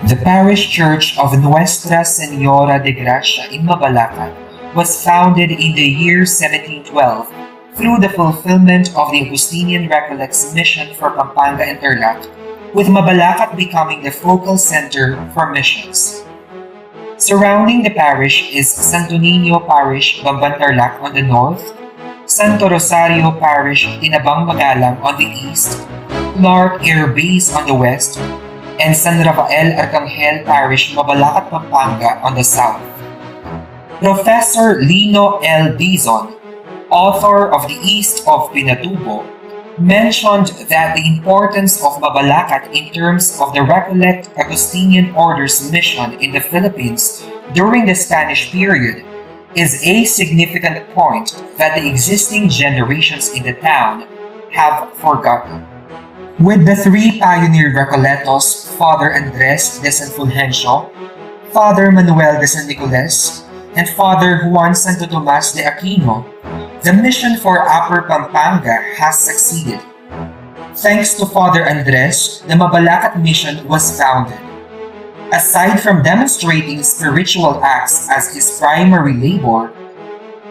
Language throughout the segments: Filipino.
The parish church of Nuestra Señora de Gracia in Mabalacat was founded in the year 1712 through the fulfillment of the Augustinian Recollects mission for Pampanga and Tarlac, with Mabalacat becoming the focal center for missions. Surrounding the parish is Santo Parish, Bamban Tarlac on the north, Santo Rosario Parish, Tinabang Magalang on the east, Clark Air Base on the west, and San Rafael Arcangel Parish, Mabalacat, Pampanga on the south. Professor Lino L. Dizon, author of The East of Pinatubo, mentioned that the importance of Mabalacat in terms of the Recollect Augustinian Order's mission in the Philippines during the Spanish period is a significant point that the existing generations in the town have forgotten. With the three pioneer Recollectos, Father Andres de San Fulgencio, Father Manuel de San Nicolas, and Father Juan Santo Tomas de Aquino, the mission for Upper Pampanga has succeeded. Thanks to Father Andres, the Mabalacat mission was founded. Aside from demonstrating spiritual acts as his primary labor,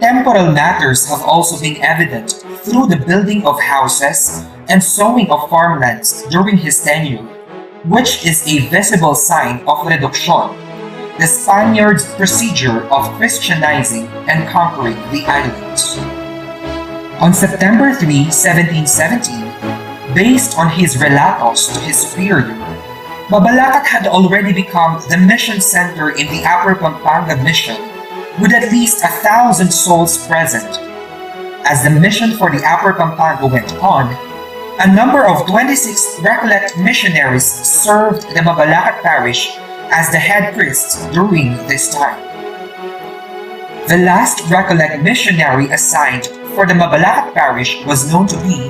temporal matters have also been evident through the building of houses and sowing of farmlands during his tenure, which is a visible sign of reduction, the Spaniards' procedure of Christianizing and conquering the islands. On September 3, 1717, based on his relatos to his superior, Mabalacat had already become the mission center in the Upper Pampanga mission, with at least 1,000 souls present. As the mission for the Upper Pampanga went on, a number of 26 Recollect missionaries served the Mabalacat parish as the head priests during this time. The last Recollect missionary assigned for the Mabalacat parish was known to be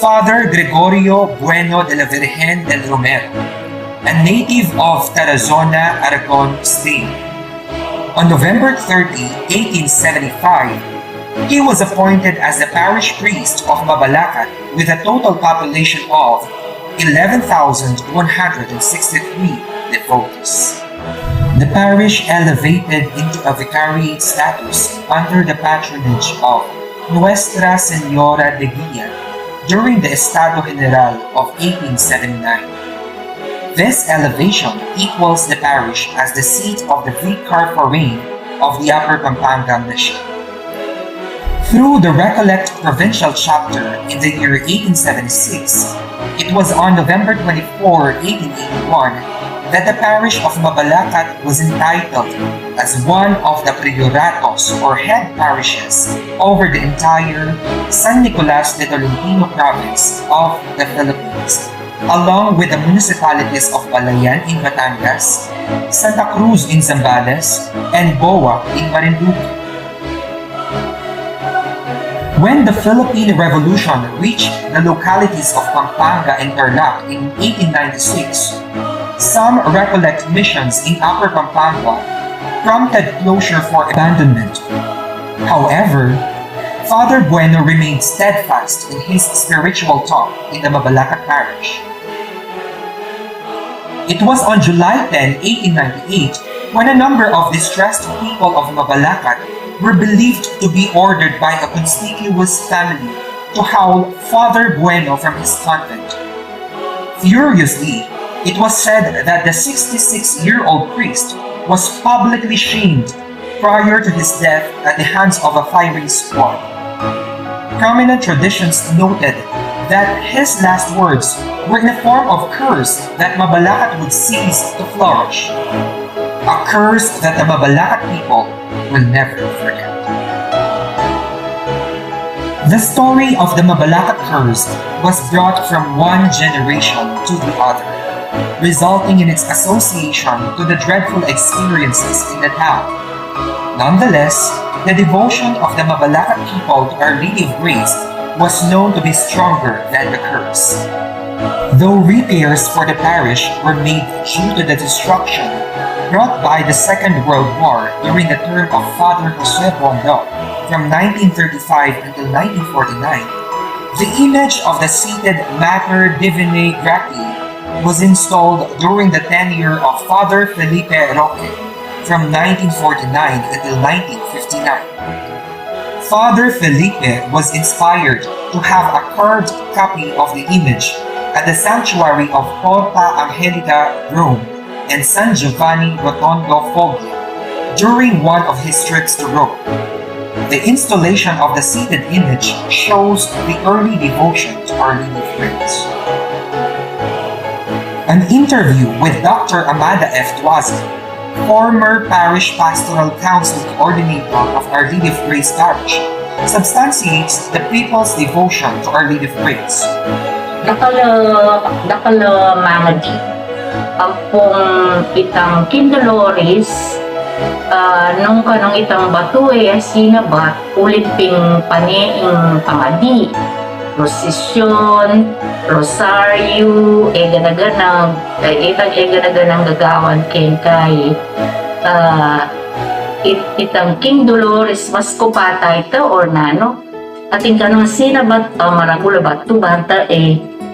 Father Gregorio Bueno de la Virgen del Romero, a native of Tarazona, Aragon, Spain. On November 30, 1875, he was appointed as the parish priest of Mabalacat with a total population of 11,163 devotees. The parish elevated into a vicariate status under the patronage of Nuestra Señora de Guia during the Estado General of 1879. This elevation equals the parish as the seat of the Vicar Foreign of the Upper Pampanga Mission. Through the Recollect Provincial Chapter in the year 1876, it was on November 24, 1881, that the parish of Mabalacat was entitled as one of the prioratos or head parishes over the entire San Nicolas de Tolentino province of the Philippines, along with the municipalities of Balayan in Batangas, Santa Cruz in Zambales, and Boa in Marinduque. When the Philippine Revolution reached the localities of Pampanga and Tarlac in 1896, some Recollect missions in Upper Pampanga prompted closure for abandonment. However, Father Bueno remained steadfast in his spiritual talk in the Mabalacat parish. It was on July 10, 1898, when a number of distressed people of Mabalacat were believed to be ordered by a conspicuous family to howl Father Bueno from his convent. Furiously, it was said that the 66-year-old priest was publicly shamed prior to his death at the hands of a firing squad. Prominent traditions noted that his last words were in a form of curse that Mabalacat would cease to flourish. A curse that the Mabalacat people will never forget. The story of the Mabalacat curse was brought from one generation to the other, resulting in its association to the dreadful experiences in the town. Nonetheless, the devotion of the Mabalacat people to Our Lady of Grace was known to be stronger than the curse. Though repairs for the parish were made due to the destruction brought by the Second World War during the term of Father Jose Bondo from 1935 until 1949, the image of the seated Mater Divinae Gratiae was installed during the tenure of Father Felipe Roque from 1949 until 1959. Father Felipe was inspired to have a carved copy of the image at the sanctuary of Porta Angelica, Rome, and San Giovanni Rotondo, Foggia, during one of his trips to Rome. The installation of the seated image shows the early devotion to Our Lady of Grace. An interview with Dr. Amanda F. Tuazo, former Parish Pastoral Council Coordinator of Our Lady of Grace Parish, substantiates the people's devotion to Our Lady of Grace. Dakala Mamadi, Apung itang Kindoloris, nung kanang itang batuwe sinabat ulit ping paneing pangadi prosesyon Rosario itang gagawan kay itang King Dolores Mascopata ito or nano ating kanang sinabat maragula batu banta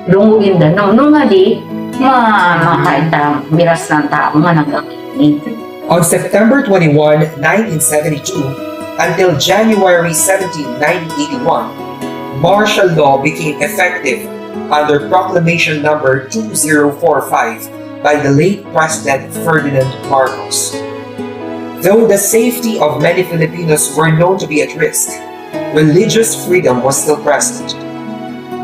lungugin da no nga di makaitang miras ng tao nga nagkakini. On September 21, 1972, until January 17, 1981, martial law became effective under Proclamation Number 2045 by the late President Ferdinand Marcos. Though the safety of many Filipinos were known to be at risk, religious freedom was still present.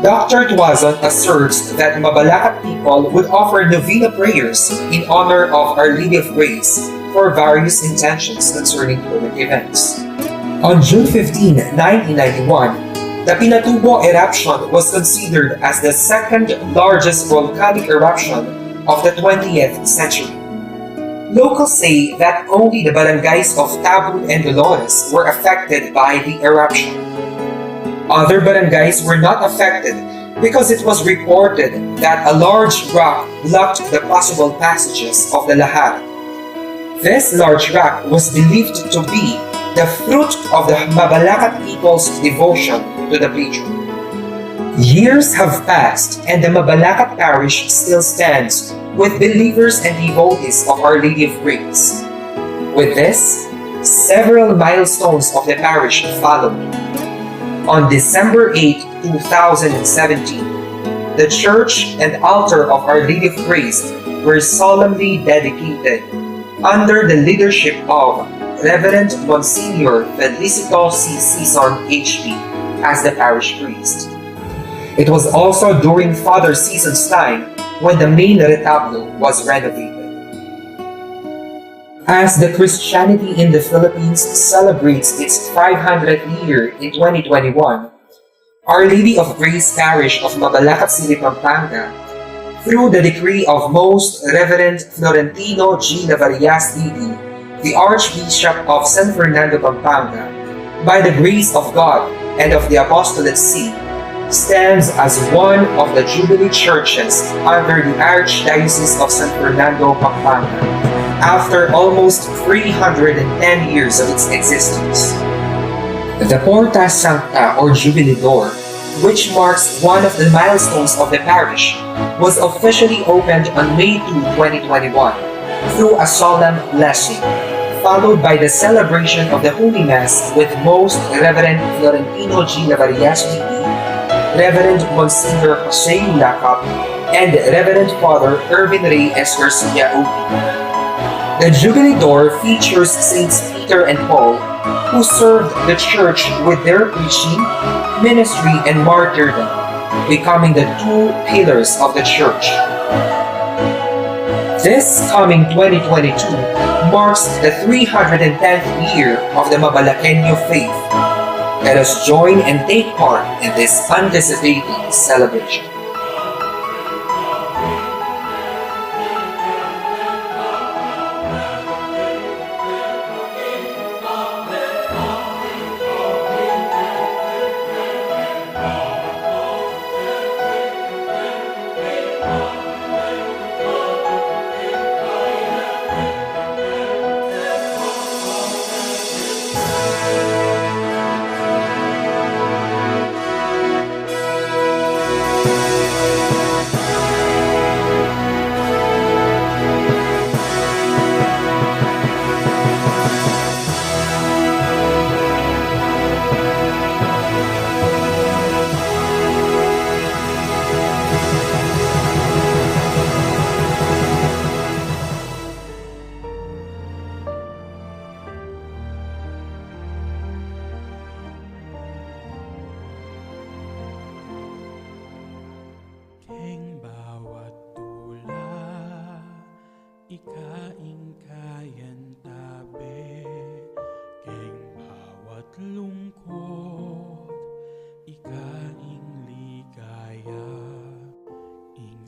Dr. Tuazon asserts that Mabalacat people would offer Novena prayers in honor of Our Lady of Grace for various intentions concerning current events. On June 15, 1991, the Pinatubo eruption was considered as the second largest volcanic eruption of the 20th century. Locals say that only the barangays of Tabun and Dolores were affected by the eruption. Other barangays were not affected because it was reported that a large rock blocked the possible passages of the Lahar. This large rock was believed to be the fruit of the Mabalacat people's devotion to the patron. Years have passed and the Mabalacat parish still stands with believers and devotees of Our Lady of Grace. With this, several milestones of the parish followed. On December 8, 2017, the church and altar of Our Lady of Grace were solemnly dedicated under the leadership of Reverend Monsignor Felicito C. Season H.P. as the parish priest. It was also during Father Season's time when the main retablo was renovated. As the Christianity in the Philippines celebrates its 500th year in 2021, Our Lady of Grace Parish of Mabalacat City, Pampanga, through the decree of Most Reverend Florentino G. Navarias D.D., the Archbishop of San Fernando, Pampanga, by the grace of God and of the Apostolate See, stands as one of the Jubilee churches under the Archdiocese of San Fernando, Pampanga, after almost 310 years of its existence. The Porta Sancta or Jubilee Door, which marks one of the milestones of the parish, was officially opened on May 2, 2021 through a solemn blessing, followed by the celebration of the Holy Mass with Most Reverend Florentino G. Navarias D.D., Reverend Monsignor Jose Ulacap, and Reverend Father Irvin Ray S. Garcia O.P. The Jubilee Door features Saints Peter and Paul, who served the church with their preaching, ministry, and martyrdom, becoming the two pillars of the church. This coming 2022 marks the 310th year of the Mabalaqueño faith. Let us join and take part in this anticipated celebration.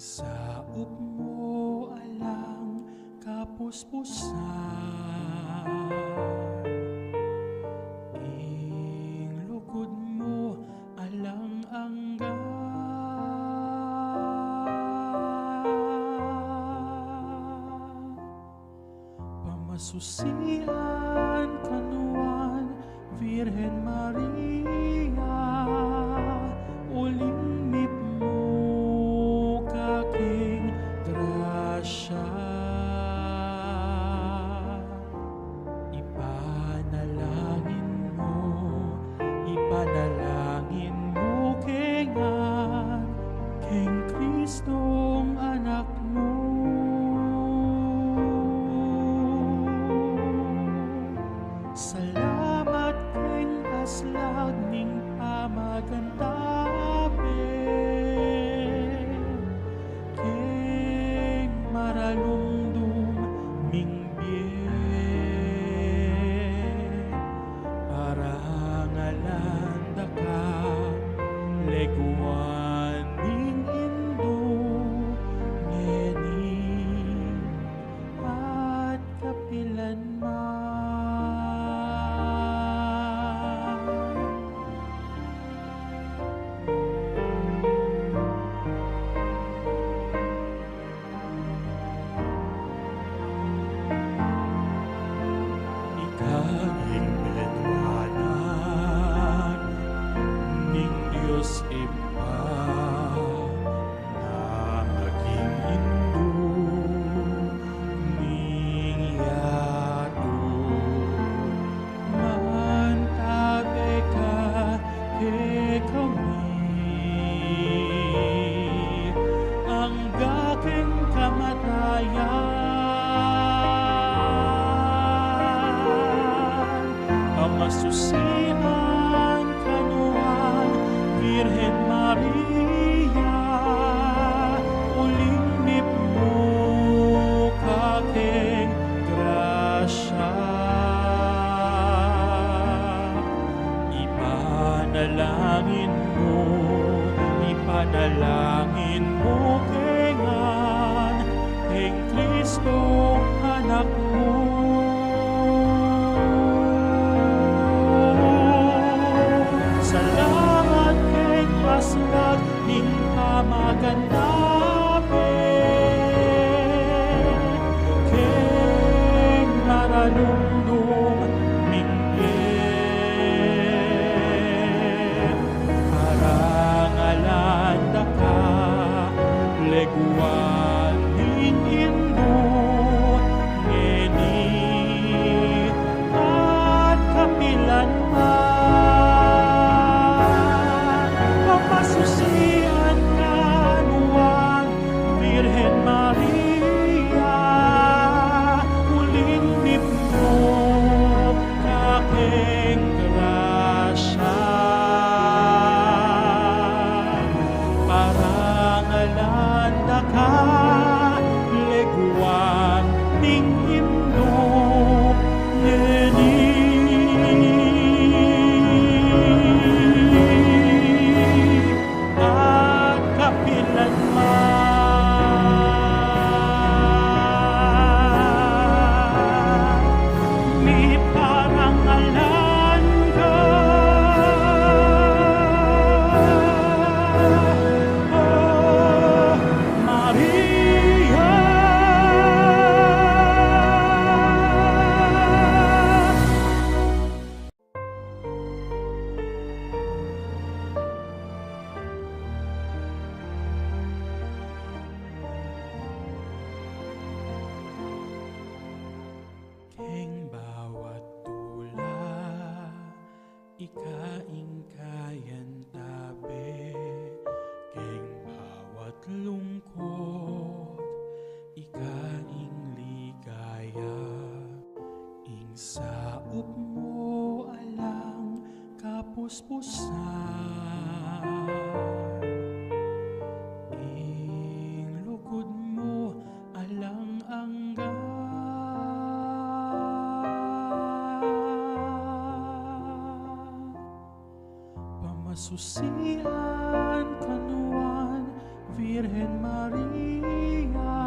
Saup mo alang kapuspusan, ing lukod mo alang angga. Pamasusian kanuan Virgen Maria, ulimip mo kaking grasya. Ipanalangin mo kengan, keng Kristong anak mo. Salamat keng aslag ning pamagantabi, keng maralumdum ming parangalanda ka, leguan ning Indo, ngeni at kapilanman. Ikaging bedwanan ning Diyos Iba, na naging Indo ning yato. Mantabi ka ke kami, ang gaking kamatayan. Pamasusian kanuan Virgen Maria, ulimip mo kaking grasya. Ipanalangin mo kengan, keng Kristo anak mo. Salamat keng aslag ning pamagantabi, keng maralumdum ming parangalanda ka, leguan ning Indo, ngeni at kapilanman. Pamasusian kanuan Virgen Maria, ulimip mo kaking grasya. Parangalanda ka, leguan ning Indo, ngeni at kapilanman. Mi parangalan ka, oh Maria. Keng bawat tula, ikaing kayan tabi, keng bawat lungkot, ikaing ligaya, ing saup mo alang kapuspusan, ing lukod mo alang angga. Pamasusian kanuan Virhen Maria,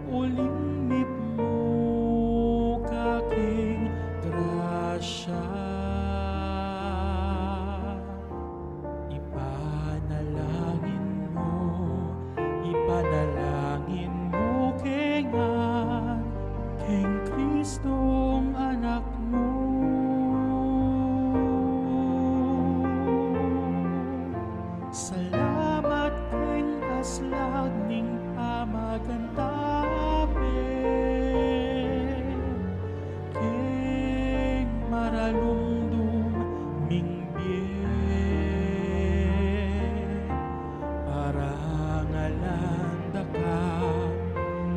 ulimip mo kaking grasya. Ipanalangin mo kengan, keng Kristong anak mo. Salamat keng aslag ning pamagantape, keng maralumdum mingbyen, parangalanda ka,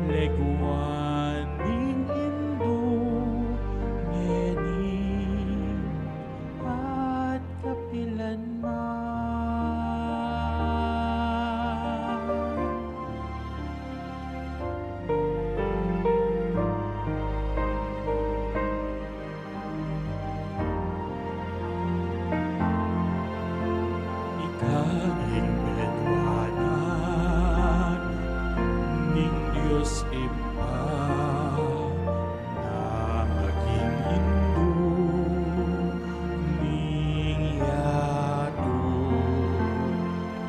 leguan ning indo, ngeni at kapilanman. Ikaging bedwanan ning Diyos Iba na maging Indo ning yato.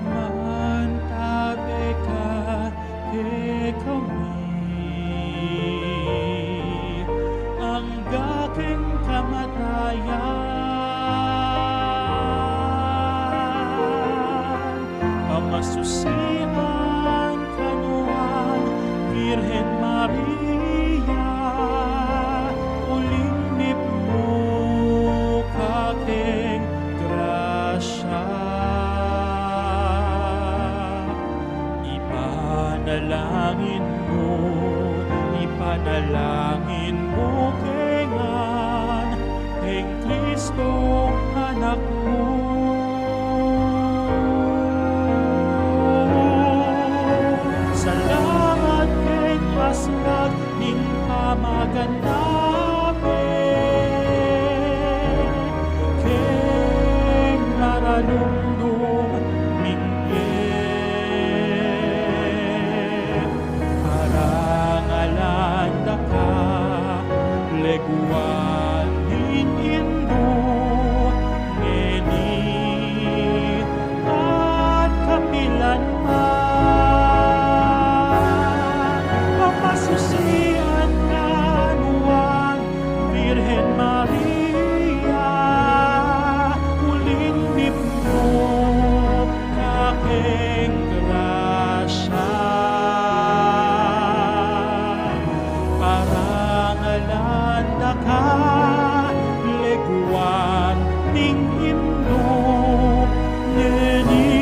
Mantabe ka ke kami ang gaking kamatayan, pamasusian kanuan Virhen Maria, ulimip mo kaking grasya. Ipanalangin mo kengan, keng Kristo anak mo. Salamat keng aslag ning pamagantape, keng maralumdum mingbyen, parangalanda ka, leguan din indo, ngeni at kapilanman. Papasusian kanuan Virhen Maria, ulimip mo kaking grasya, parangalanda ka, leguan ning indo, ngeni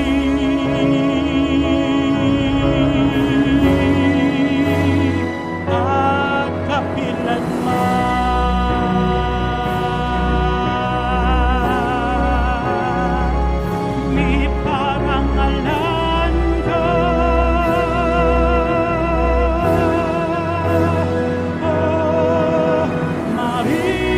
at kapilanman. Ni parangalan ka, oh, Maria.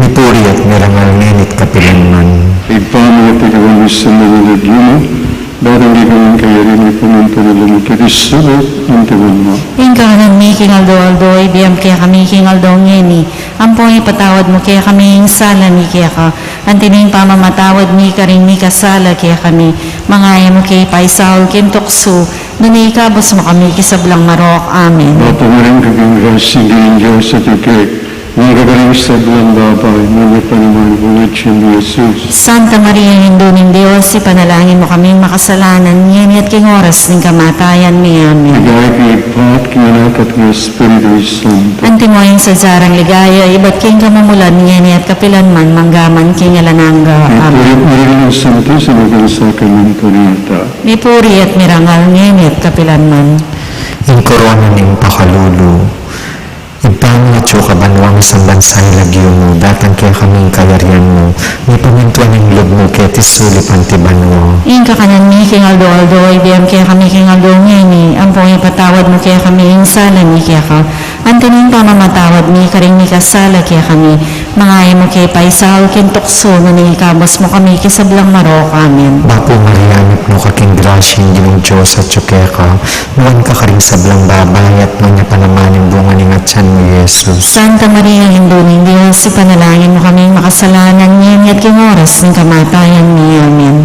Mipuri at mirangal ngenit kapilanman. Ipamit ikaw sa nalulog yun, darang di kami kaya rin ipumunta na lumikit sulat ng tiwan mo. Inka kanan mi Aldo, ibiyam kaya kami Aldo ngeni. Ampong ipatawad mo kaya kami sala mi kaya ka. Antining pamamatawad mi ka rin mi kasala kaya kami. Mangaya mo kaya paisahol kim tukso. Nunay ikabos mo kami kisablang marok. Amen. Bapa mo rin kaging rasigin Diyos sa tikik. Mga kagaling sa bulang babay, mga panaman ulit siya ni Jesus. Santa Maria, Hinduning Diyos, ipanalangin mo kaming makasalanan, ngeni at king oras ng kamatayan mi. Amen. Ligay kay Pat, kinanak at ng Espiritu Santo. Antimoying sa zarang ligaya, iba't king kamumulan, ngeni at kapilanman, manggaman, king alananga. Amen. Ipuri ng Santo sa mga sakramento nita. Mipuri at mirangal, ngeni at kapilanman. In korona ning pakalulu. Ipang at kabanwang sa bansay lagyo mo, datang kaya kaming kalaryan mo, may pamintuan ng loob mo kaya tisulip ang tiban mo. Inka kanan mi king Aldo, ibiyam kaya kami king Aldo ngeni, ampong ipatawad mo kaya kami insala mi kaya ka. Antining pamamatawad mi karing mi kasala kaya kami, mangaya mo kaya paisahol kin tukso na ikabos mo kami kisablang marok. Amen. Bapo Marianip mo kaking grasya ng Diyos at kaya ka, nuwan ka karing sablang babay at manya panaman yung bunga ng atyan mo Jesus. Santa Maria, Hinduning Diyos, ipanalangin mo kaming makasalanan, ngeni at king oras ng kamatayan mi. Amen.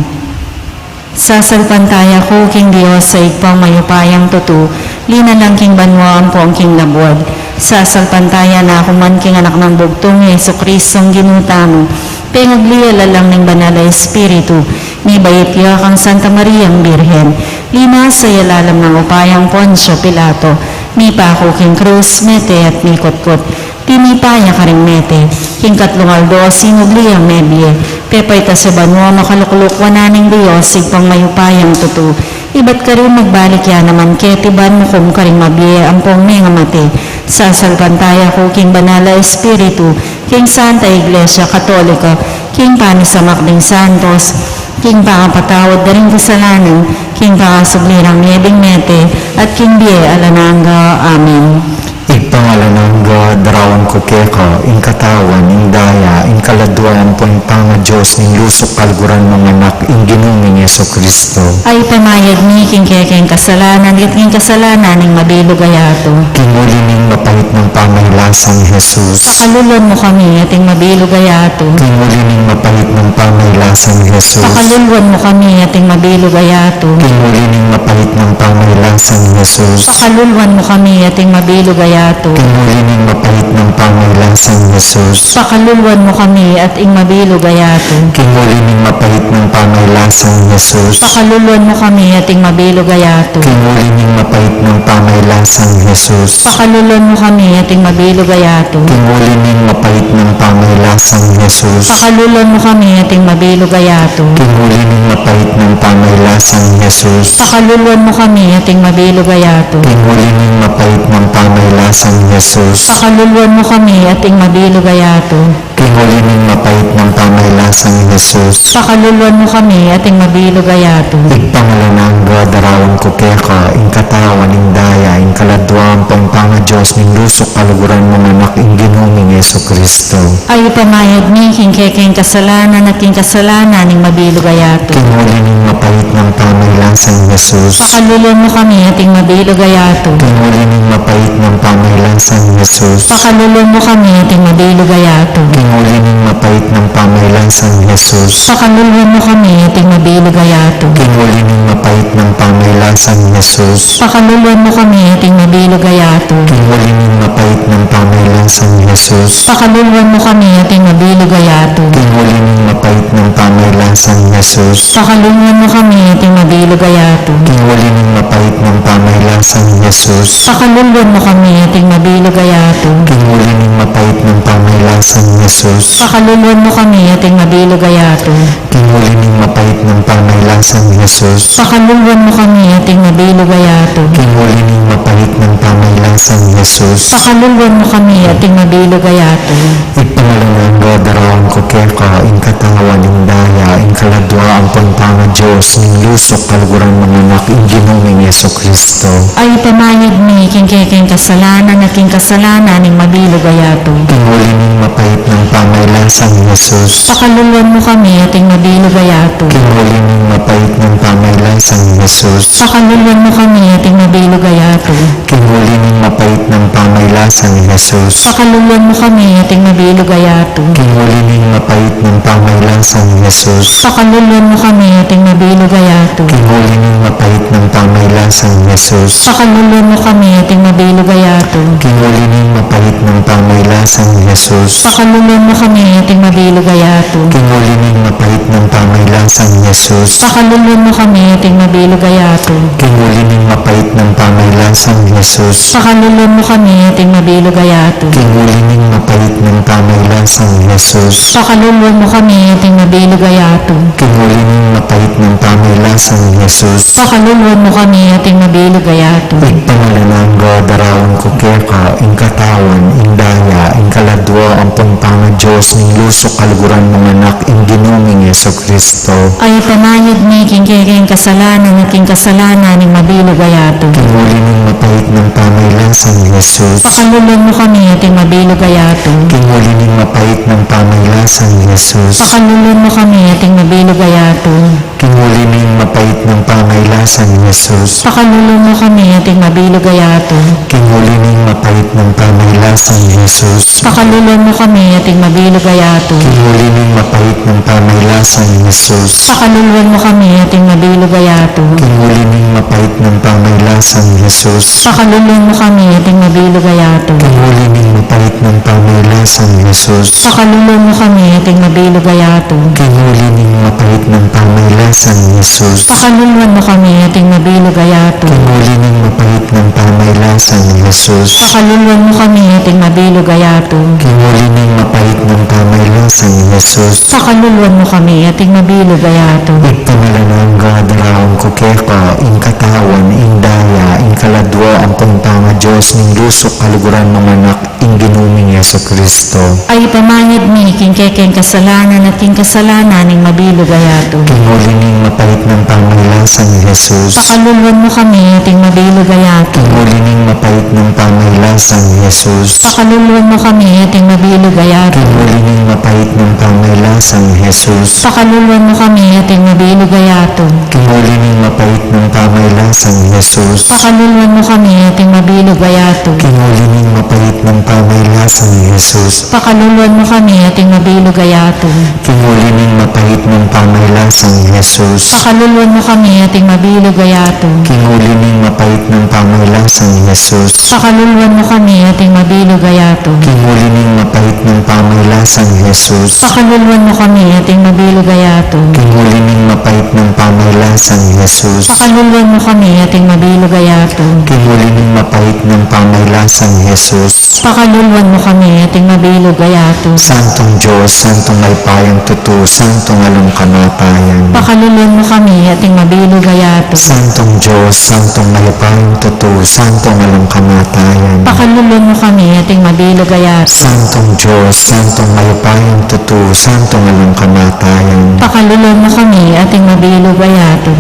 Sasalpantaya ko, King Diyos, sa igpang mayupayang tutu, linan lang king banwaan po ang king labuad. Sasalpantaya na ako man king anak ng bugtong Yesu Kristong ginuta mo, pengagliyala lang ng banal na Espiritu, ni bayit kang Santa Maria ang Birhen, lina sa yalalam ng upayang Poncio Pilato, ni pako king krus, mete at ni kotkot, tinipaya ka ring mete, king katlong Aldo, sinubliyang nebye, pepay ta sa banwa makalukluk wananing Diyos, sigpang mayupayang tutu, iba't ka rin magbalik ya naman, ketiban mo kung ka rin mabye, ampong nga mate, sasalpantaya ko king banal na Espiritu, king Santa Iglesia Katolika, king panisamak ng Santos, king pakapatawad na rin kasalanan, king pakasublirang niebing mete, at king bie alananga. Amen. Ipangalanan darawan ko keka, in katawan, in daya, in kaladwan po in panga Diyos, ning lusok kalguran mga anak, in ginuming Yeso Kristo. Ay pamayag ni king kekeng kasalanan, at king kasalanan ning mabilog ayato. Kinguli ning mapahit ng pamaylasan Jesus. Pakalulon mo kami, ating mabilog ayato. Kinguli ning mapahit ng pamaylasan Jesus. Pakalulon mo kami, ating mabilog ayato. Kinguli ning mapahit ng pamaylasan Jesus. Pakalulwan mo kami, ating mabilog ayato. Kinguli ning mapahit ng pamaylasan Jesus. Pakalulwan mo kami, ating mabilog ayato. Kinguli ning mapahit ng pamaylasan Jesus. Pakalulwan mo kami, ating mabilog ayato. Kinguli ning mapahit ng pamaylasan Jesus. Pakalulwan mo kami, ating mabilog ayato. Kinguli ning mapahit ng pamaylasan Jesus. Pakalulwan mo kami, ating mabilog ayato. Kinguli ning mapahit ng pamaylasan Jesus. Pakalulwan mo kami, ating mabilog ayato. Kinguli ning mapahit ng pamaylasan Jesus. Pakalulwan mo kami, ating mabilog ayato. Kinguli ning mapahit ng pamaylasan Jesus. Pakalulwan mo kami, ating mabilog ayato. Igpangalanang darawan ko keka, in katawan, in daya, in kaladwang pang Tama Diyos, ning lusok kaluguran mong anak, ing ginuming Yeso Kristo. Ay pamayad mi, king kekeng kasalanan at king kasalanan, ning mabilog ayato. Kinuli ning mapait ng pamaylasan Jesus. Pakalulon mo kami, ating mabilog ayato. Kinuli ning mapait ng pamaylasan Jesus. Pakalulon mo kami, ating mabilog ayato. Kinuli ning mapait ng pamaylasan Jesus. Pakalulon mo kami, ating mabilog ayato. Kinuli ning mapait ng pamaylasan Jesus. Pakalulon mo kami, ating mabilog ayato. Kinuli ning mapait ng pamaylasan Jesus. Pakalulon mo kami, ating mabilog ayato. Kinuli ning mapait ng pamaylasan Jesus. Pakalulon mo kami, ating mabilog ayato. Kinuli ning mapait ng pamaylasan Jesus. Pakalulon mo kami, ating mabilog ayato. Kinuli ning mapait ng pamaylasan Jesus. Pakalulon mo kami, ating mabilog ayato. Kinuli ning mapait ng pamaylasan Jesus. Pakalulon mo kami, ating mabilog ayato. Kinuli ning mapait ng pamaylasan Jesus. Pakalulon mo kami, ating mabilog ayato. Ipanalangan darawan ko keka, ing katawan, ing daya, ing kaladwa, ang pagpanga Diyos, ing lusok kaluguran ng anak, ing ginuming Yeso Kristo. Ay pamayad mi, king kekeng kasalanan at king kasalanan, ning mabilog ayato. Kinuli ning mapait ng pamaylasan Jesus. Pakalulon mo kami, ating mabilog ayato. Kinuli ning mapait ng pamaylasan Jesus. Pakalulon mo kami, ating mabilog ayato. Kinuli ning mapait ng pamaylasan Jesus. Pakalulon mo kami, ating mabilog ayato. Kinuli ning mapait ng pamaylasan Jesus. Pakalulon mo kami, ating mabilog ayato. Kinuli ning mapait ng pamaylasan Jesus. Pakalulon mo kami, ating mabilog ayato. Kinuli ning mapait ng pamaylasan Jesus. Pakalulon mo kami, ating mabilog ayato. Kinuli ning mapait ng pamaylasan Jesus. Pakalulon mo kami, ating mabilog ayato. Kinuli ning mapait ng pamaylasan Jesus. Pakalulon mo kami, ating mabilog ayato. Kinuli ning mapait ng pamaylasan Jesus. Pakalulon mo kami, ating mabilog ayato. Kinuli ning mapait ng pamaylasan Jesus. Pakalulon mo kami, ating mabilog ayato. Ipanalanang darawan ko keka, ing katawan, ing daya, ing kaladwa, ang pagpanga Diyos, ning lusok kaluguran ng anak, ing ginuming Yeso Kristo. Ay pamayad mi, king kekeng kasalanan at king kasalanan, ning mabilog ayato. Kinuli ning mapait ng pamaylasan Jesus. Pakalulon mo kami, ating mabilog ayato. Kinuli ning mapait ng pamaylasan Jesus. Pakalulon mo kami, ating mabilog ayato. Kinuli ning mapait ng pamaylasan Jesus. Pakalulon mo kami, ating mabilog ayato. Kinuli ning mapait ng pamaylasan Jesus. Pakalulon mo kami, ating mabilog ayato. Kinuli ning mapait ng pamaylasan Jesus. Pakalulon mo kami, ating mabilog ayato. Kinuli ning mapait ng pamaylasan Jesus. Pakalulon mo kami, ating mabilog ayato. Kinuli ning mapait ng pamaylasan Jesus. Pakalulon mo kami, ating mabilog ayato. Kinuli ning mapait ng pamaylasan Jesus. Pakalulon mo kami, ating mabilog ayato. Kinuli ning mapait ng pamaylasan Jesus. Pakalulon mo kami, ating mabilog ayato. Kinuli ning mapait ng pamaylasan Jesus. Pakalulon mo kami, ating mabilog ayato. Ipanalanang darawan ko keka, ing katawan, ing daya, ing kaladwa, ang pagpanga Diyos, ning lusok kaluguran ng anak, ing ginuming Yeso Kristo. Ay pamayad mi, king kekeng kasalanan at king kasalanan, ning mabilog ayato. Kinuli ning mapait ng pamaylasan Jesus. Pakalulon mo kami, ating mabilog ayato. Kinuli ning mapait ng pamaylasan Jesus. Pakalulon mo kami, ating mabilog ayato. Kinuli ning mapait ng pamaylasan Jesus. Pakalulon mo kami, ating mabilog ayato. Kinuli ning mapait ng pamaylasan Jesus. Pakalulon mo kami, ating mabilog ayato. Kinuli ning mapait ng pamaylasan Jesus. Pakalulon mo kami, ating mabilog ayato. Kinuli ning mapait ng pamaylasan Jesus. Pakalulon mo kami, ating mabilog ayato. Kinuli ning mapait ng pamaylasan Jesus. Pakalulon mo kami, ating mabilog ayato. Kinuli ning mapait ng pamaylasan Jesus. Pakalulon mo kami, ating mabilog ayato. Kinuli ning mapait ng pamaylasan Jesus. Pakalulon mo kami, ating mabilog ayato. Kinuli ning mapait ng pamaylasan Jesus. Pakalulon mo kami, ating mabilog ayato. Santong Diyos, Santong Alpayang Tutu, Santong Along Kamatayan. Pakalulon mo kami, ating mabilog ayato. Santong Diyos, Santong Alpayang Tutu, Santong Along Kamatayan. Pakalulon mo kami, ating mabilog ayato. Santong Diyos, Santong Alpayang Tutu, Santong Along Kamatayan. Pakalulon mo kami, ating mabilog ayato.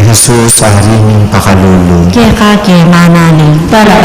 Jesus, aring pakalulu. Kaya kake manaling. Para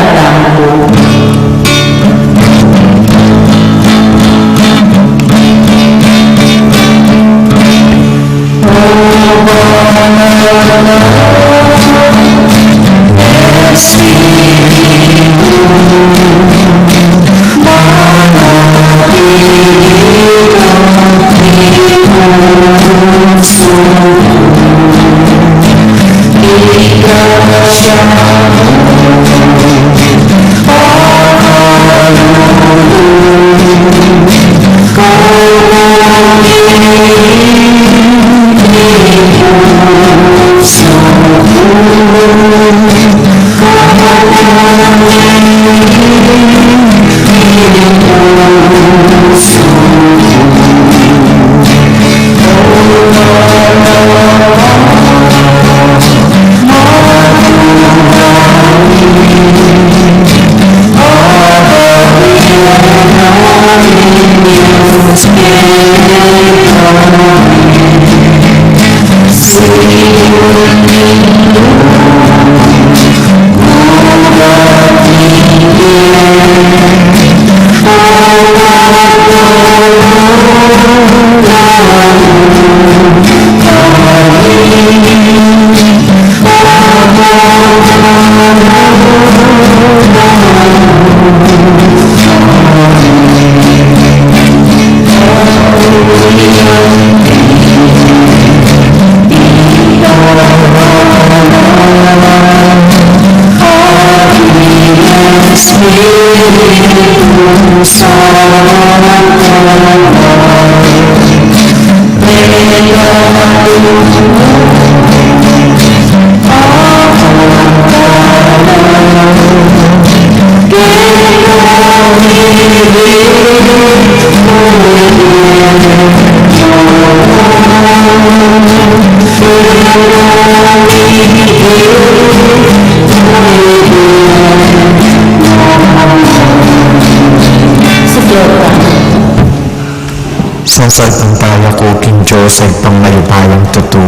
Sasalpantaya ko king Joseph pang malupayang tutu,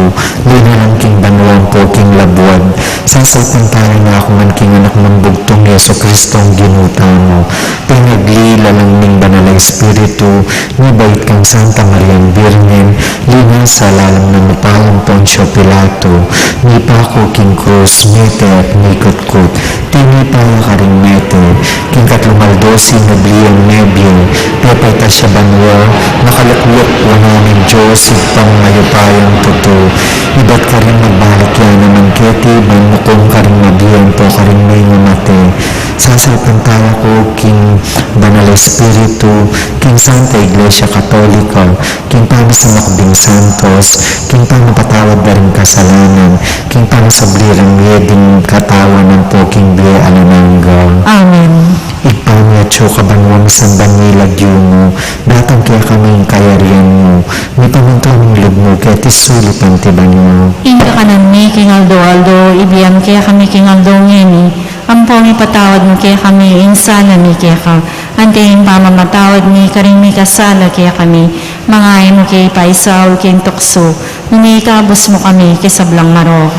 linalang king Banuang po king labuan. Sasalpantaya na ako man king anak ng bugtong Yeso Kristo ang ginuta mo. Pinaglilalang ning Banal na Espiritu, nibait kang Santa Mariang Birnen, lina sa lalang ng mapayang Poncio Pilato, nipa ko king Cruz, mete at nikot-kot, tinipaya ka ring mete, king katlumaldosi nabliyang nebyo, pepeta siya banwa, nakaluklok wananin Diyos, ipang mayupayang tuto, iba't ka rin magbalik yan naman keti, manukong ka rin mabiyan po ka rin may mamate, sasalpantaya ko king Banal na Espiritu, king Santa Iglesia Katolika, king para sa makbing Santos, king para mapatawad na rin kasalanan, king para sa blirang yeding katawan ng po king Bie Alananga. Amen. Ipamyatyo ka banwang sandan nilag mo, datang kaya kaming kayarian mo, may pamuntuan ng loob mo, kaya tisulit ang tiban mo. Inka ka nami, King Aldo, ibiyam kaya kami King Aldo ngeni, ampong ipatawad mo kaya kami, insala mi kaya ka, anting pamamatawad mi, karing mi kasala kaya kami, mangay mo kaya paisaw, kaya tukso, nunikabos mo kami, kaya sablang marok.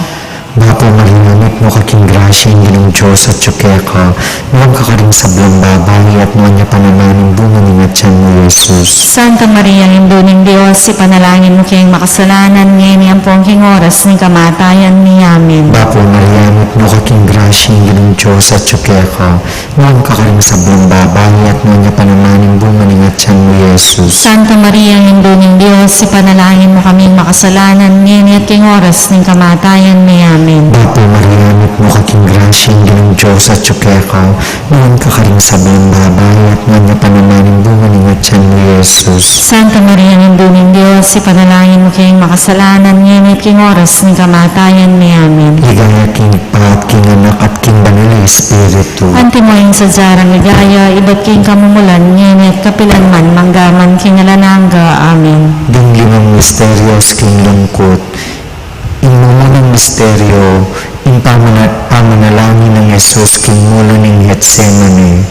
Bapo marinamit mo kaking grasya ng Diyos at tsukeka, nuwang ka rin sa blang babay at nuwang niya panamaning bunga ni Matyan mo, Jesus. Santa Maria, Induning Diyos, ipanalangin mo kayong makasalanan, ngayon ang pongking oras ng kamatayan ni Amen. Bapo marinamit mo kaking grasya ng Diyos at tsukeka, nuwang ka rin sa blang babay at nuwang niya panamaning bunga ni Matyan mo, Jesus. Santa Maria, Induning Diyos, ipanalangin mo kaming makasalanan, ngayon at king oras ng kamatayan ni Amen. Bapo marinamit mo kaking grasya ng Diyos at tsukeka, nuwang ka rin sa blang babay at nuwang niya panamaning bunga ni Matyan mo, Jesus. Santa Maria, Induning Diyos, ipanalangin mo kayong makasalanan, ngayon at king oras ng kamatayan ni Amen. Ligaya king Pa at king Anak at king Banal na Espiritu. Antimoing sa jarang ligaya, iba't king kamumulan, ngayon at kapilanman, manggaman, king alananga. Amen. Dinglimang misteryos king lungkot, inumunang misteryo, pamanalangin ng Jesus king mula ng Getsemane,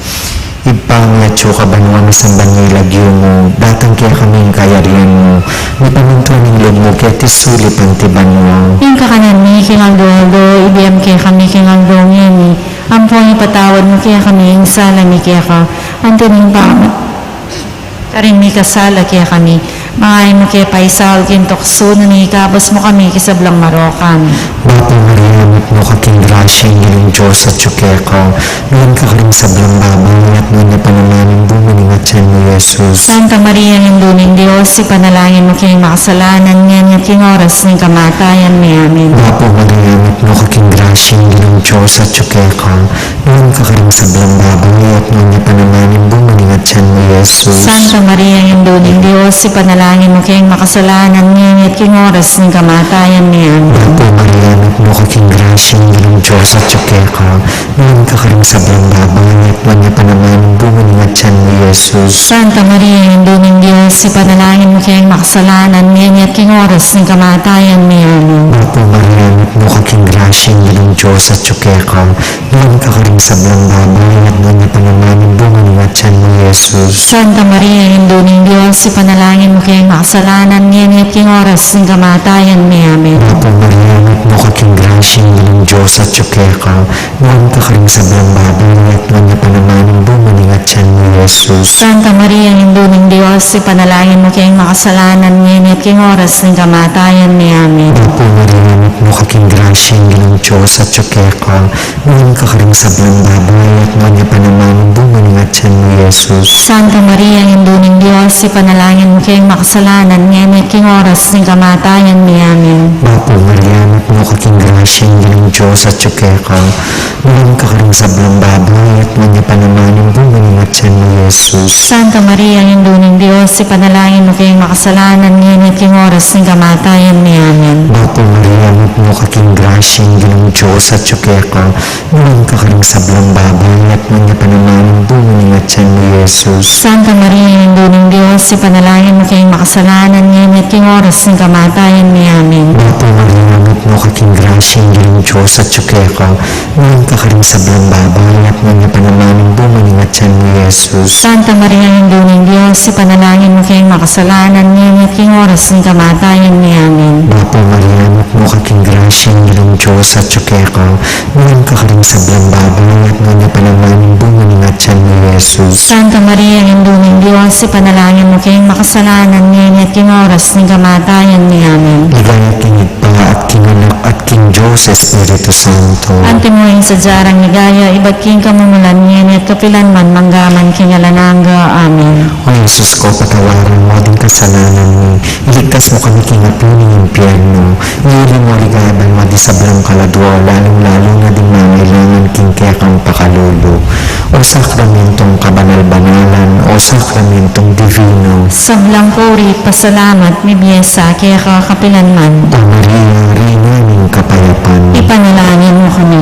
ipanglatyo ka banwang sa banilagyo mo, datang kaya kaming kayarian mo, may pamintuan ng loob mo, kaya tisulip ang tiban mo. Yung kakanami, King Aldo, ibiyam kaya kami, King Aldo, ngeni, ampong ipatawad mo kaya kami, insala mi kaya ka, antuning pa, karing mi kasala kaya kami, Mangay mo kay paisal kintokso na ni kabos mo kami kisablang marokan. Bapa Maria, mo kaking grasya ng Diyos at tsukeka, noon ka rin sa blang babay at noon na panamanin bumuni at siyan mo, Jesus. Santa Maria, Hinduning Diyos, ipanalangin mo kay makasalanan niyan at king oras ng kamatayan ni amin. Bapa Maria, mo kaking grasya ng Diyos at tsukeka, noon ka rin sa blang babay at noon na panamanin bumuni at siyan mo, Jesus. Santa Maria, Hinduning Diyos, ipanalangin mo kay makasalanan niyan at king oras ng kamatayan ni amin. Bapa Maria, mo kaking grasya ng Diyos at tsukeka, noon ka rin sa blang babay at noon na panamanin bumuni at siyan mo, Jesus. Santa Maria, Hinduning Diyos, ipanalangin mo kay makasalanan niyan at king oras ng kamatayan ni amin. Bapa Maria, mo kaking grasya ng Diyos at tsukeka, noon ka rin sa blang babay at noon na panamanin bumuni at siyan mo, Jesus. Santa Maria, Hinduning Diyos, ipanalangin mo kay makasalanan niyan at king oras ng kamatayan ni amin. Bapa Maria, mo kaking grasya ng Diyos at tsukeka, noon ka rin sa blang babay at noon na panamanin bumuni at siyan mo, Jesus. Santa Maria, Hinduning Diyos, ipanalangin mo kay makasalanan niyan at king oras ng kamatayan ni amin. Bapa Maria, mo kaking grasya ng Diyos at tsukeka, noon ka rin sa blang babay at noon na panamanin bumuni at siyan mo, Jesus. Santa Maria, Hinduning Diyos, ipanalangin mo kay makasalanan niyan at king oras ng kamatayan ni amin. Bapa Maria, mo kaking grasya ng Diyos at tsukeka, noon ka rin sa blang babay at noon na panamanin bumuni at siyan mo, Jesus. Santa Maria, Hinduning Diyos, ipanalangin mo kay makasalanan niyan at king oras ng kamatayan ni amin. Bapa Maria, mo kaking grasya ng Diyos at tsukeka, noon ka rin sa blang babay at noon na panamanin bumuni at siyan mo, Jesus. Santa Maria, Hinduning Diyos, ipanalangin mo kay makasalanan niyan at king oras ng kamatayan ni amin. Bapa Maria, mo kaking grasya ng Diyos at tsukeka, noon ka rin sa blang babay at noon na panamanin bumuni at siyan mo, Jesus. Santa Maria, Hinduning Diyos, ipanalangin mo kay makasalanan niyan at king oras ng kamatayan ni amin. Bapa Maria, mo kaking grasya ng Diyos at tsukeka, noon ka rin sa blang babay at noon na panamanin bumuni at siyan mo, Jesus. Santa Maria, Hinduning Diyos, ipanalangin mo kay makasalanan niyan at king oras ng kamatayan ni amin. Ligaya kingit pa at kinganak at king Diyos Espiritu Santo. Antimuin sa jarang ligaya, iba't king kamumulan niyan at kapilan man manggaman king alananga. Amen. O Jesus ko, patawaran mo din kasalanan mo. Iligtas mo kami king api ng impyerno. Iulin mo ligayaban mo di sa blang kaladwa, lalong-lalo na din mangailangan king kaya kang pakalulu. O sakramentong kabanal-banalan, o sakramentong divino. Sa blang puri, pasalamat, may biyesa, kaya kakapilan man. O Maria, Reina ng Kapayapaan. Ipanalangin mo kami.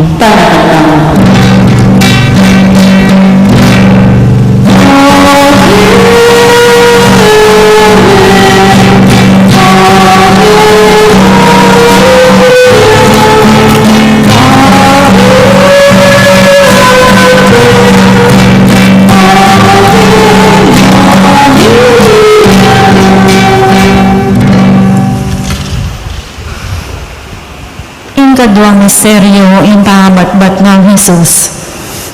Kadwang misteryo, impahabat-bat ng Jesus.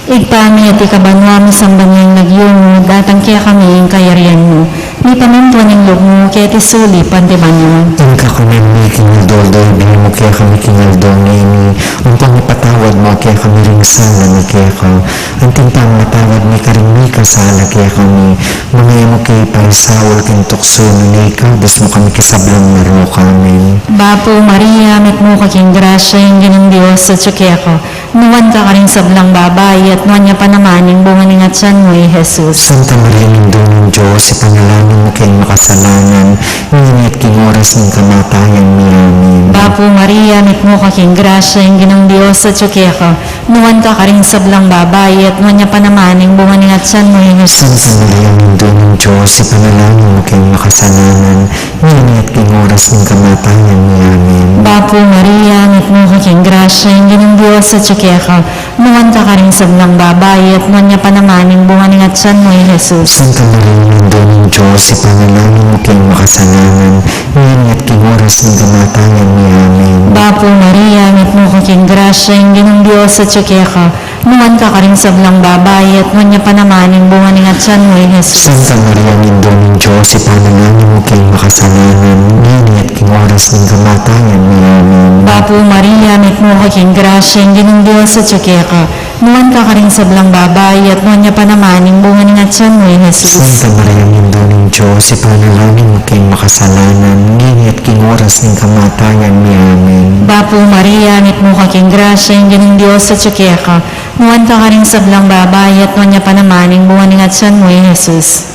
Igpami at ikabanwa mo sa banyang nagyungo, datang kaya kami ang kayarian mo. Ni pamintuan ng loob mo, kaya tisuli, pantibanyo. Inka kami may kinaldoldo, ibigay mo kaya kami kinaldo ngini. Umpang ipatawad mo, kaya kami ring sana ni kaya ka. Ang timpang matawad ni karing may kasala, kaya kami. Mga mo kay paisawal kintukso, ni ikaw, des mo kami kisablang maro kami. Bapo Maria, mit mo kaking grasya, yung ginang Diyos sa tsukya ko. Nuwan ka rin sa blang babay, at nuwan niya pa naman yung bunganing at siyan mo, Jesus. Santa Maria, Nindo ng Diyos, ipanalangin mo kayong makasalanan, ngunit king oras ng kamatayan ni amin. Bapo Maria, mit mo kaking grasya, yung ginang Diyos sa tsukya ko. Nuwan ka rin sa blang babay, at nuwan niya pa naman yung bunganing at siyan mo, Jesus. Santa Maria, Nindo ng Diyos, ipanalangin mo kayong makasalanan, ngunit king oras ng kamatayan ni amin. Bapo Maria, mit mo kaking grasya, yung ginang Diyos sa tsukya ko. Nuwan ka rin sa blang babay, at nuwan niya pa naman yung bunganing at siyan mo, Jesus. Santa Maria, Nindo ng Diyos, ipanalangin mo kayong makasalanan, ngunit king oras ng kamatayan ni amin. Bapo Maria, mit mo kaking grasya, yung ginang Diyos sa tsukya ko. nuwan ka rin sa blang babay, at nuwan niya pa naman yung bunga ng atsan mo, Jesus. Santa Maria, Nindo ng Diyos, ipanalangin mo kayong makasalanan, ngayon at king oras ng kamatayan niya. Amen. Bapo Maria, mit mo ka king grasya, yung ginong Diyos sa ka. Nuwan ka rin sa blang babay, at nuwan niya pa naman yung bunga ng atsan mo, Jesus. Santa Maria, Nindo ng Diyos, ipanalangin mo kayong makasalanan, ngayon at king oras ng kamatayan niya. Amen. Bapo Maria, mit mo ka king grasya, yung ginong Diyos sa ka. Nuwan ka rin sa blang babay, at nuwan niya pa naman yung bunga ng atsan mo, Jesus.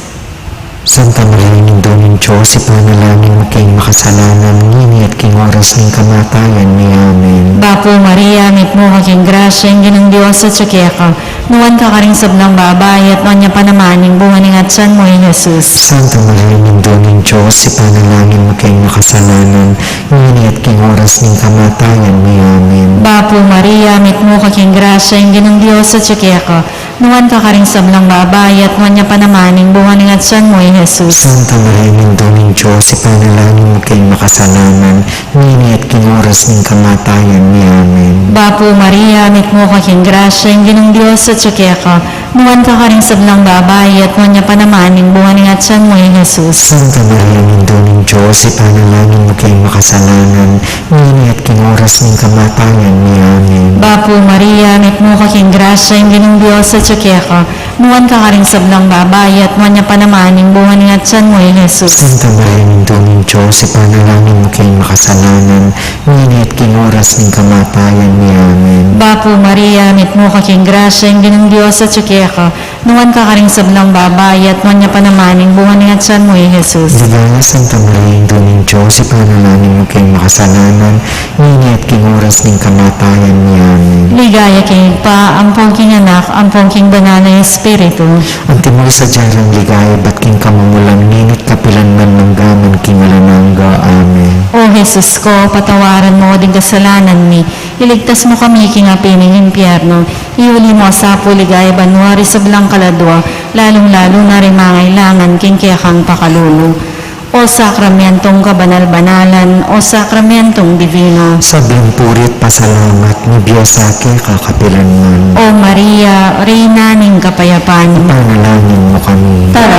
Santa Maria, Nindo ng Diyos, ipanalangin mo kayong makasalanan, ngayon at king oras ng kamatayan niya. Amen. Bapo Maria, mit mo ka king grasya, yung ginong Diyos sa ka. Nuwan ka rin sa blang babay, at nuwan niya pa naman yung bunga ng atsan mo, Jesus. Santa Maria, Nindo ng Diyos, ipanalangin mo kayong makasalanan, ngayon at king oras ng kamatayan niya. Amen. Bapo Maria, mit mo ka king grasya, yung ginong Diyos sa ka. Nuwan ka rin sa blang babay, at nuwan niya pa naman yung bunga ng atsan mo, Jesus. Santa Maria, Nindo ng Diyos, ipanalangin mo kayong makasalanan, ngayon at king oras ng kamatayan niya. Amen. Bapo Maria, mit mo ka king grasya, yung ginong Diyos sa ka. Nuwan ka rin sa blang babay, at nuwan niya pa naman yung bunga ng atsan mo, Jesus. Santa Maria, Nindo ng Diyos, ipanalangin mo kayong makasalanan, ngayon at king oras ng kamatayan niya. Amen. Bapo Maria, mit mo ka king grasya, yung ginong Diyos sa ka. Nuwan ka rin sa blang babay, at nuwan niya pa naman yung bunga ng atsan mo, Jesus. Santa Maria, Nindo ng Diyos, ipanalangin mo kayong makasalanan, ngayon at king oras ng kamatayan niya. Amen. Bapo Maria, mit mo ka king grasya, yung ginong Diyos sa ka. Nuwan ka rin sa blang babay, at nuwan niya pa naman yung bunga ng atsan mo, Jesus. Ligaya Santa Maria, Nindo ng Diyos, ipanalangin mo kayong makasalanan, ngayon at king oras ng kamatayan niya. Amen. Ligaya kay pa, ang king anak, ang king banal na Espiritu. Ang timoy sa diyarang ligaya, ba't king kamumulan, nginit kapilan man ng gaman king alanangga. Amen. O Jesus ko, patawaran mo din kasalanan mi. Iligtas mo kami king apining impyerno. Iuli mo sa puligay banwari sa blang kaladwa, lalong-lalo na rin mangailangan king kiyakang pakalulu. O sakramentong kabanal-banalan, o sakramentong divino. Sa puri at pasalamat, ni Biyasake kakapilan man. O Maria, Reyna ning kapayapaan. Panalangin mo kami. Tara.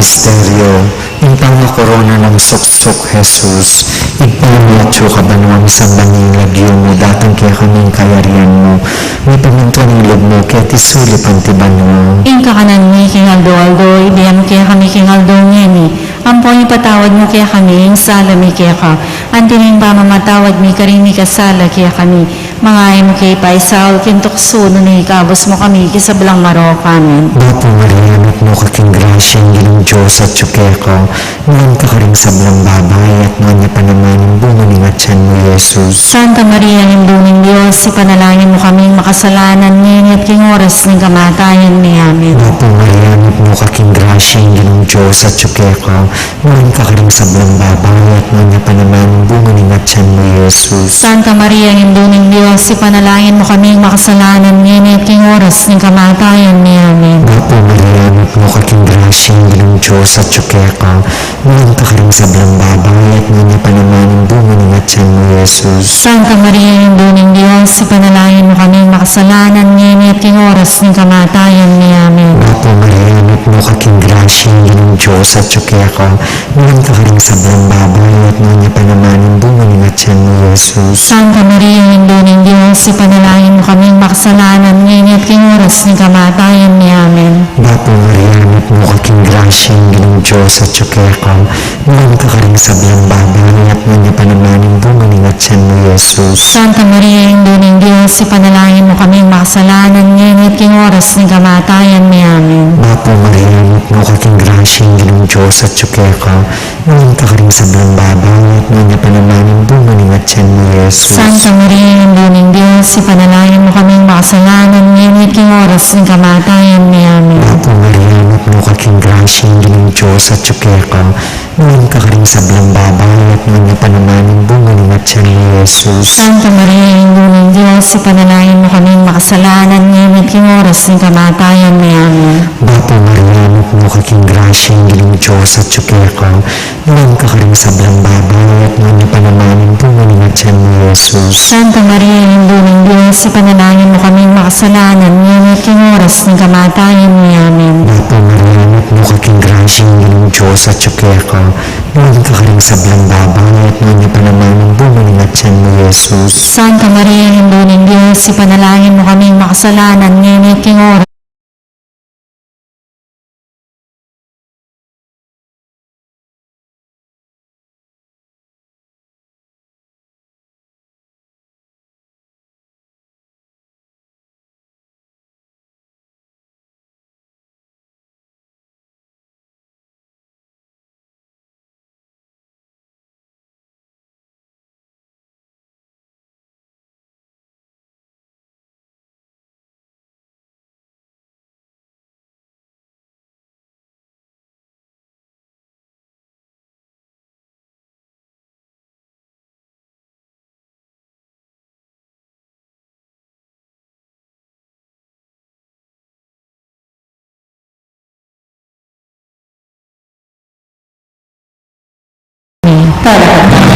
Misteryo, yung pangkorona ng suksok Jesus, ipanglatyo ka ba naman sa baning lagyo mo, datang kaya kaming kayarian mo, may paminto ng loob mo, kaya tisulip ang tiban mo. Inka kanan mi king Aldo, ibiyam kaya kami king Aldo ngeni. Ampon ipatawad mo kaya kami, yung sala mi kaya ka. Antining pamamatawad mi karini kasala kaya kami. Mangay mo kay Paisaul, kintukso, nung ikabos mo kami, kisablang marokanan. Bapo Maria, anak mo kaking grasya, ang ginong Diyos at tsukeko, noon ka rin sa blang babay, at noon niya pa naman yung bunga ng atyan mo, Jesus. Santa Maria, Hinduming Diyos, ipanalangin mo kaming makasalanan, ngayon at king oras ng kamatayan ni Amen. Bapo Maria, anak mo kaking grasya, ang ginong Diyos at tsukeko, noon ka rin sa blang babay, at noon niya pa naman yung bunga ng atyan mo, Jesus. Santa Maria, Hinduming Diyos, ipanalangin mo kaming makasalanan, ngayon at king oras ng kamatayan ni Amen. Bapo Maria, anak mo kaking grasya, ang ginong Diyos at tsukeko, noon ka rin sa blang babay, at noon niya pa naman yung bunga ng atyan mo, Jesus. Santa Maria, Hinduming Diyos, ipanalangin mo kaming makasalanan, ngayon at king oras ng kamatayan ni Amen. Bapo Maria, anak mo kaking grasya, ang ginong Diyos at tsukeko, noon ka rin sa blang babay, at noon niya pa naman yung bunga ng atyan mo, Jesus. Santa Maria, Hinduming Diyos, ipanalangin mo kaming makasalanan, ngayon at king oras ng kamatayan ni Amen. Bapo Maria, anak mo kaking grasya, ang ginong Diyos at tsukeko, noon ka rin sa blang babay, at noon niya pa naman yung bunga ng atyan tiyan mo, Jesus. Santa Maria, Ina ng Diyos, ipanalangin mo kaming makasalanan ngayon at king oras ng kamatayan ni Amen. Apo Maria, mo kaking grasya ng Ginong Diyos at tsuke ka, ngayon ka rin sa blang babaw at ngayon panamanin bunga ng tiyan mo, Jesus. Santa Maria, Ina ng Diyos, ipanalangin mo kaming makasalanan ngayon at king oras ng kamatayan ni Amen. Apo Maria, mo kaking grasya ng Ginong Diyos at tsuke ka, ngayon ka rin sa blang babaw at ngayon panamanin bunga ng tiyan mo, Jesus. Santa Maria, Ina ng Diyos, ipanalangin mo kaming makasalanan ngayon at king oras ng kamatayan ni Amen. Apo Maria, mo kaking grasya ng Ginong Diyos at tsuke ka, ngayon ka rin sa blang babaw at ngayon panamanin bunga ng tiyan mo, Jesus. Santa Maria, Ina ng Diyos, ipanalangin mo kaming makasalanan ngayon at king oras ng kamatayan ni Amen. Apo Maria, mo kaking grasya ng Ginong Diyos at tsuke ka, ngayon ka rin sa blang babaw at ngayon panamanin bunga ng tiyan mo, Jesus. Santa Maria, Ina ng Diyos, ipanalangin mo kaming makasalanan ngayon at king oras. Para